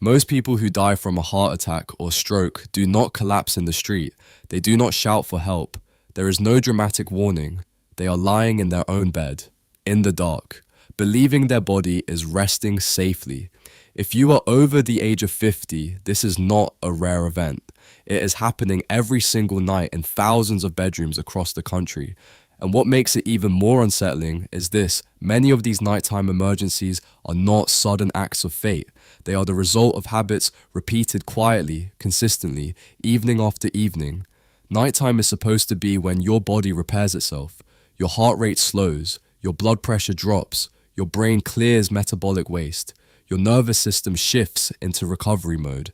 Most people who die from a heart attack or stroke do not collapse in the street. They do not shout for help. There is no dramatic warning. They are lying in their own bed, in the dark, believing their body is resting safely. If you are over the age of 50, this is not a rare event. It is happening every single night in thousands of bedrooms across the country. And what makes it even more unsettling is this: many of these nighttime emergencies are not sudden acts of fate. They are the result of habits repeated quietly, consistently, evening after evening. Nighttime is supposed to be when your body repairs itself. Your heart rate slows, your blood pressure drops, your brain clears metabolic waste, your nervous system shifts into recovery mode.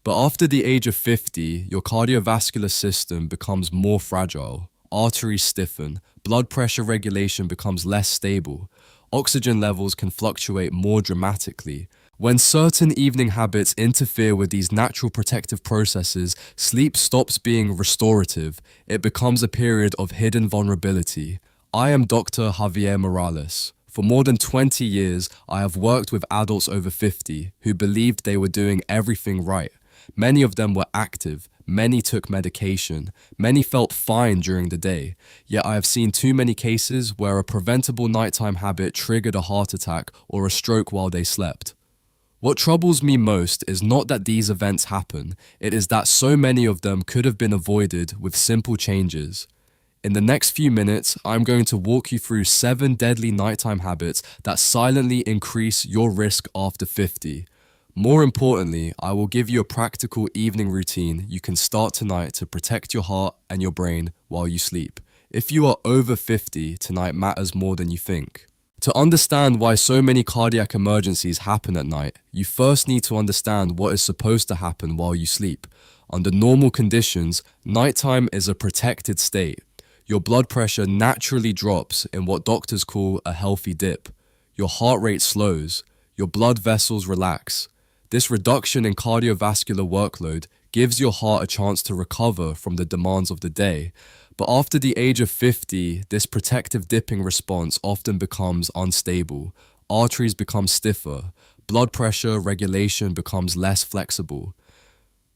But after the age of 50, your cardiovascular system becomes more fragile. Arteries stiffen, blood pressure regulation becomes less stable, oxygen levels can fluctuate more dramatically. When certain evening habits interfere with these natural protective processes, sleep stops being restorative. It becomes a period of hidden vulnerability. I am Dr. Javier Morales. For more than 20 years, I have worked with adults over 50 who believed they were doing everything right. Many of them were active, many took medication, many felt fine during the day. Yet I have seen too many cases where a preventable nighttime habit triggered a heart attack or a stroke while they slept. What troubles me most is not that these events happen, it is that so many of them could have been avoided with simple changes. In the next few minutes, I'm going to walk you through 7 deadly nighttime habits that silently increase your risk after 50. More importantly, I will give you a practical evening routine you can start tonight to protect your heart and your brain while you sleep. If you are over 50, tonight matters more than you think. To understand why so many cardiac emergencies happen at night, you first need to understand what is supposed to happen while you sleep. Under normal conditions, nighttime is a protected state. Your blood pressure naturally drops in what doctors call a healthy dip. Your heart rate slows. Your blood vessels relax. This reduction in cardiovascular workload gives your heart a chance to recover from the demands of the day. But after the age of 50, this protective dipping response often becomes unstable. Arteries become stiffer. Blood pressure regulation becomes less flexible.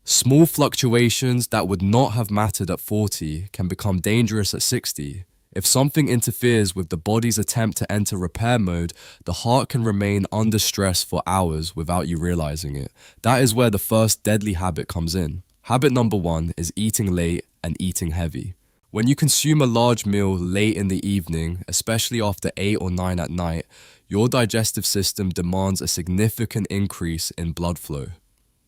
Small fluctuations that would not have mattered at 40 can become dangerous at 60. If something interferes with the body's attempt to enter repair mode, the heart can remain under stress for hours without you realizing it. That is where the first deadly habit comes in. Habit number 1 is eating late and eating heavy. When you consume a large meal late in the evening, especially after 8 or 9 at night, your digestive system demands a significant increase in blood flow.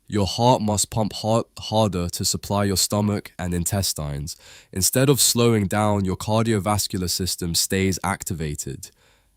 Your heart must pump harder to supply your stomach and intestines. Instead of slowing down, your cardiovascular system stays activated.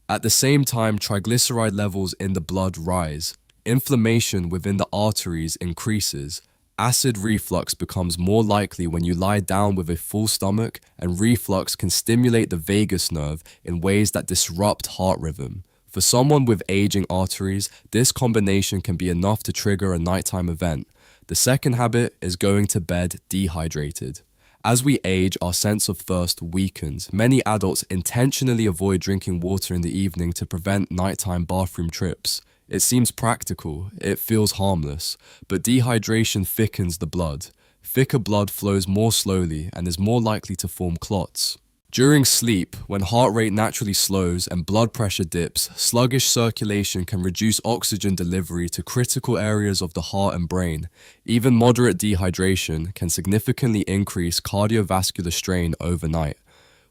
At the same time, triglyceride levels in the blood rise. Inflammation within the arteries increases. Acid reflux becomes more likely when you lie down with a full stomach, and reflux can stimulate the vagus nerve in ways that disrupt heart rhythm. For someone with aging arteries, this combination can be enough to trigger a nighttime event. The second habit is going to bed dehydrated. As we age, our sense of thirst weakens. Many adults intentionally avoid drinking water in the evening to prevent nighttime bathroom trips. It seems practical, it feels harmless, but dehydration thickens the blood. Thicker blood flows more slowly and is more likely to form clots. During sleep, when heart rate naturally slows and blood pressure dips, sluggish circulation can reduce oxygen delivery to critical areas of the heart and brain. Even moderate dehydration can significantly increase cardiovascular strain overnight.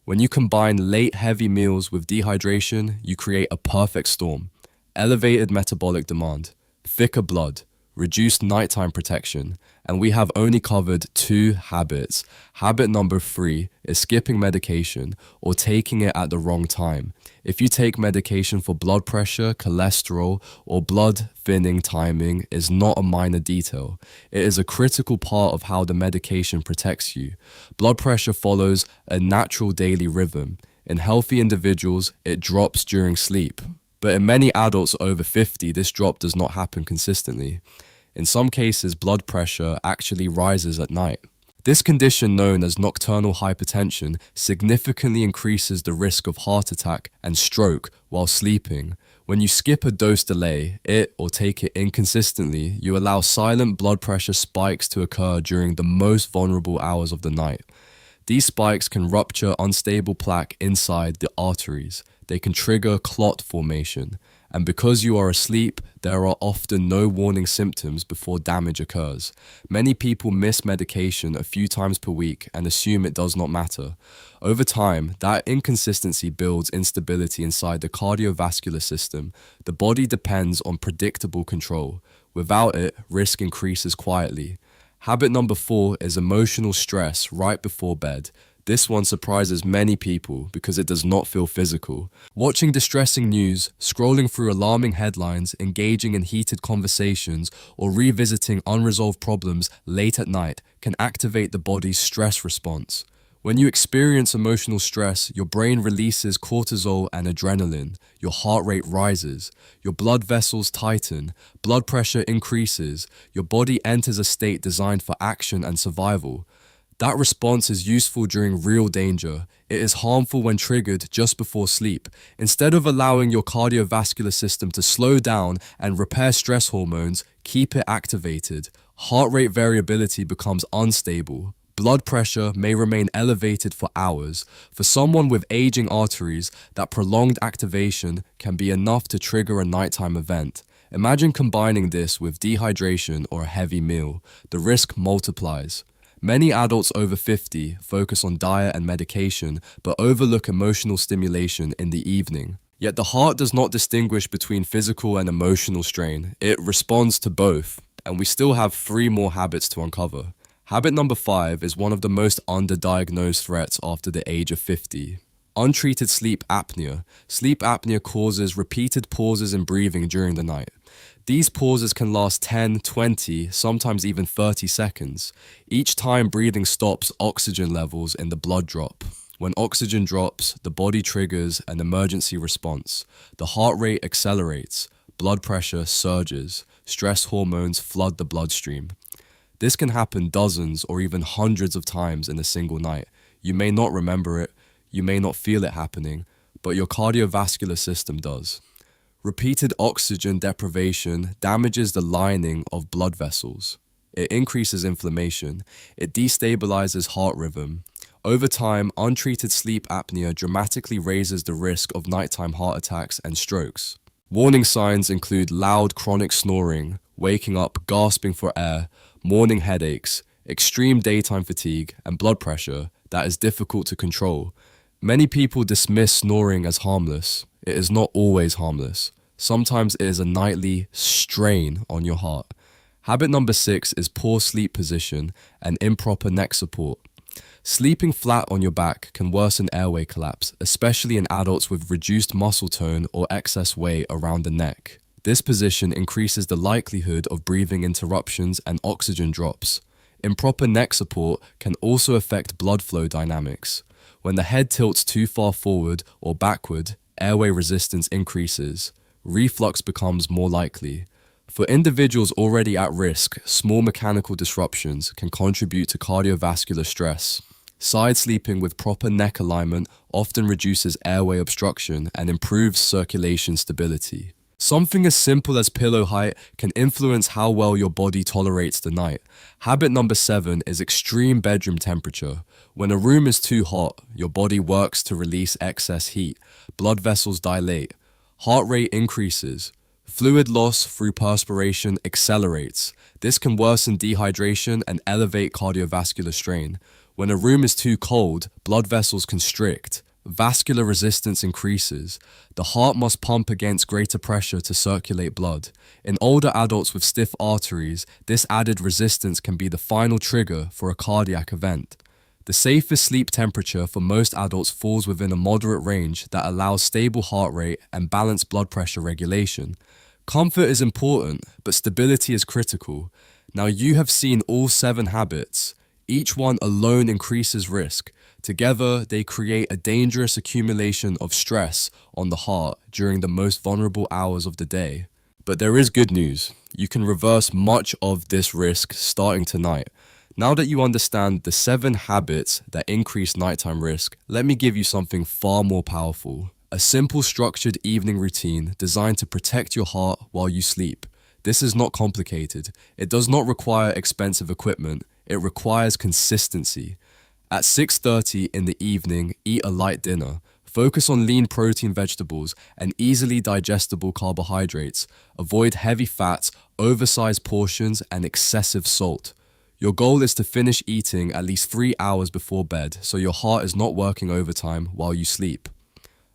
When you combine late heavy meals with dehydration, you create a perfect storm. Elevated metabolic demand, thicker blood, reduced nighttime protection, and we have only covered 2 habits. Habit number 3 is skipping medication or taking it at the wrong time. If you take medication for blood pressure, cholesterol, or blood thinning, timing is not a minor detail. It is a critical part of how the medication protects you. Blood pressure follows a natural daily rhythm. In healthy individuals, it drops during sleep. But in many adults over 50, this drop does not happen consistently. In some cases, blood pressure actually rises at night. This condition, known as nocturnal hypertension, significantly increases the risk of heart attack and stroke while sleeping. When you skip a dose delay, or take it inconsistently, you allow silent blood pressure spikes to occur during the most vulnerable hours of the night. These spikes can rupture unstable plaque inside the arteries. They can trigger clot formation. And because you are asleep, there are often no warning symptoms before damage occurs. Many people miss medication a few times per week and assume it does not matter. Over time, that inconsistency builds instability inside the cardiovascular system. The body depends on predictable control. Without it, risk increases quietly. Habit number 4 is emotional stress right before bed. This one surprises many people because it does not feel physical. Watching distressing news, scrolling through alarming headlines, engaging in heated conversations, or revisiting unresolved problems late at night can activate the body's stress response. When you experience emotional stress, your brain releases cortisol and adrenaline, your heart rate rises, your blood vessels tighten, blood pressure increases, your body enters a state designed for action and survival. That response is useful during real danger. It is harmful when triggered just before sleep. Instead of allowing your cardiovascular system to slow down and repair stress hormones, keep it activated. Heart rate variability becomes unstable. Blood pressure may remain elevated for hours. For someone with aging arteries, that prolonged activation can be enough to trigger a nighttime event. Imagine combining this with dehydration or a heavy meal. The risk multiplies. Many adults over 50 focus on diet and medication, but overlook emotional stimulation in the evening. Yet the heart does not distinguish between physical and emotional strain. It responds to both, and we still have 3 more habits to uncover. Habit number 5 is one of the most underdiagnosed threats after the age of 50. Untreated sleep apnea. Sleep apnea causes repeated pauses in breathing during the night. These pauses can last 10, 20, sometimes even 30 seconds. Each time breathing stops, oxygen levels in the blood drop. When oxygen drops, the body triggers an emergency response. The heart rate accelerates, blood pressure surges, stress hormones flood the bloodstream. This can happen dozens or even hundreds of times in a single night. You may not remember it, you may not feel it happening, but your cardiovascular system does. Repeated oxygen deprivation damages the lining of blood vessels. It increases inflammation. It destabilizes heart rhythm. Over time, untreated sleep apnea dramatically raises the risk of nighttime heart attacks and strokes. Warning signs include loud chronic snoring, waking up gasping for air, morning headaches, extreme daytime fatigue, and blood pressure that is difficult to control. Many people dismiss snoring as harmless. It is not always harmless. Sometimes it is a nightly strain on your heart. Habit number 6 is poor sleep position and improper neck support. Sleeping flat on your back can worsen airway collapse, especially in adults with reduced muscle tone or excess weight around the neck. This position increases the likelihood of breathing interruptions and oxygen drops. Improper neck support can also affect blood flow dynamics. When the head tilts too far forward or backward, airway resistance increases. Reflux becomes more likely. For individuals already at risk, small mechanical disruptions can contribute to cardiovascular stress. Side sleeping with proper neck alignment often reduces airway obstruction and improves circulation stability. Something as simple as pillow height can influence how well your body tolerates the night. Habit number 7 is extreme bedroom temperature. When a room is too hot, your body works to release excess heat. Blood vessels dilate. Heart rate increases. Fluid loss through perspiration accelerates. This can worsen dehydration and elevate cardiovascular strain. When a room is too cold, blood vessels constrict. Vascular resistance increases. The heart must pump against greater pressure to circulate blood. In older adults with stiff arteries, this added resistance can be the final trigger for a cardiac event. The safest sleep temperature for most adults falls within a moderate range that allows stable heart rate and balanced blood pressure regulation. Comfort is important, but stability is critical. Now you have seen all 7 habits. Each one alone increases risk. Together, they create a dangerous accumulation of stress on the heart during the most vulnerable hours of the day. But there is good news. You can reverse much of this risk starting tonight. Now that you understand the 7 habits that increase nighttime risk, let me give you something far more powerful: A simple structured evening routine designed to protect your heart while you sleep. This is not complicated. It does not require expensive equipment. It requires consistency. At 6:30 in the evening, eat a light dinner. Focus on lean protein vegetables and easily digestible carbohydrates. Avoid heavy fats, oversized portions, and excessive salt. Your goal is to finish eating at least 3 hours before bed so your heart is not working overtime while you sleep.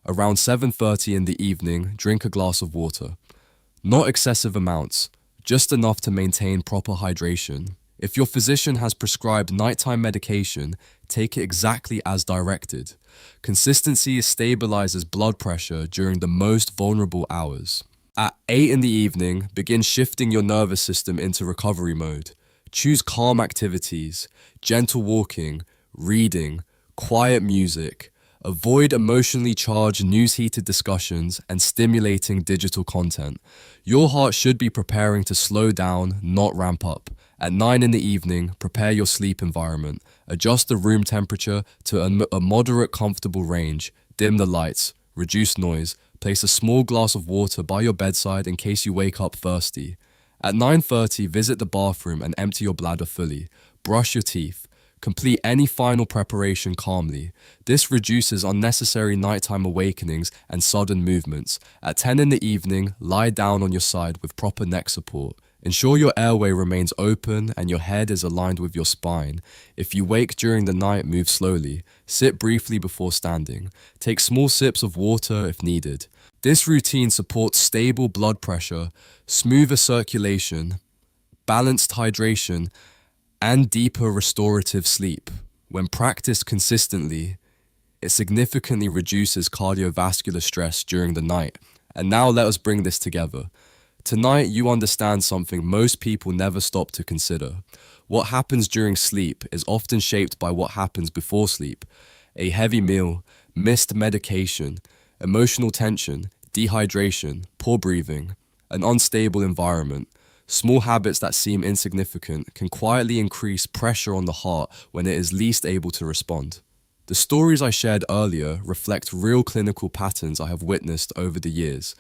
Around 7:30 in the evening, drink a glass of water. Not excessive amounts, just enough to maintain proper hydration. If your physician has prescribed nighttime medication, take it exactly as directed. Consistency stabilizes blood pressure during the most vulnerable hours. At 8 in the evening, begin shifting your nervous system into recovery mode. Choose calm activities, gentle walking, reading, quiet music. Avoid emotionally charged news-heated discussions and stimulating digital content. Your heart should be preparing to slow down, not ramp up. At 9 in the evening, prepare your sleep environment. Adjust the room temperature to a moderate, comfortable range. Dim the lights, reduce noise. Place a small glass of water by your bedside in case you wake up thirsty. At 9:30, visit the bathroom and empty your bladder fully. Brush your teeth. Complete any final preparation calmly. This reduces unnecessary nighttime awakenings and sudden movements. At 10 in the evening, lie down on your side with proper neck support. Ensure your airway remains open and your head is aligned with your spine. If you wake during the night, move slowly. Sit briefly before standing. Take small sips of water if needed. This routine supports stable blood pressure, smoother circulation, balanced hydration, and deeper restorative sleep. When practiced consistently, it significantly reduces cardiovascular stress during the night. And now let us bring this together. Tonight, you understand something most people never stop to consider. What happens during sleep is often shaped by what happens before sleep. A heavy meal, missed medication, emotional tension, dehydration, poor breathing, an unstable environment. Small habits that seem insignificant can quietly increase pressure on the heart when it is least able to respond. The stories I shared earlier reflect real clinical patterns I have witnessed over the years.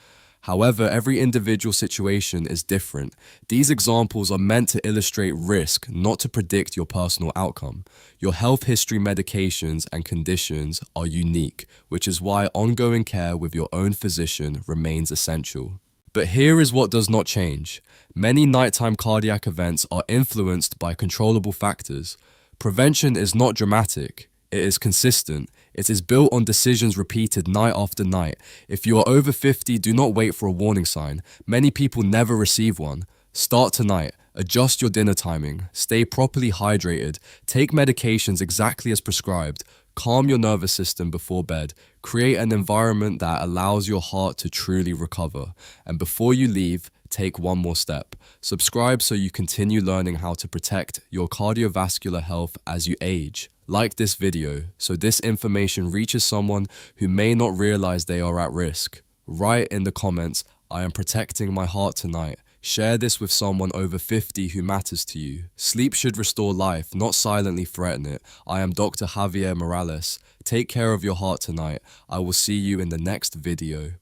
However, every individual situation is different. These examples are meant to illustrate risk, not to predict your personal outcome. Your health history, medications, and conditions are unique, which is why ongoing care with your own physician remains essential. But here is what does not change. Many nighttime cardiac events are influenced by controllable factors. Prevention is not dramatic. It is consistent. It is built on decisions repeated night after night. If you are over 50, do not wait for a warning sign. Many people never receive one. Start tonight. Adjust your dinner timing. Stay properly hydrated. Take medications exactly as prescribed. Calm your nervous system before bed. Create an environment that allows your heart to truly recover. And before you leave, take one more step. Subscribe so you continue learning how to protect your cardiovascular health as you age. Like this video so this information reaches someone who may not realize they are at risk. Write in the comments, I am protecting my heart tonight. Share this with someone over 50 who matters to you. Sleep should restore life, not silently threaten it. I am Dr. Javier Morales. Take care of your heart tonight. I will see you in the next video.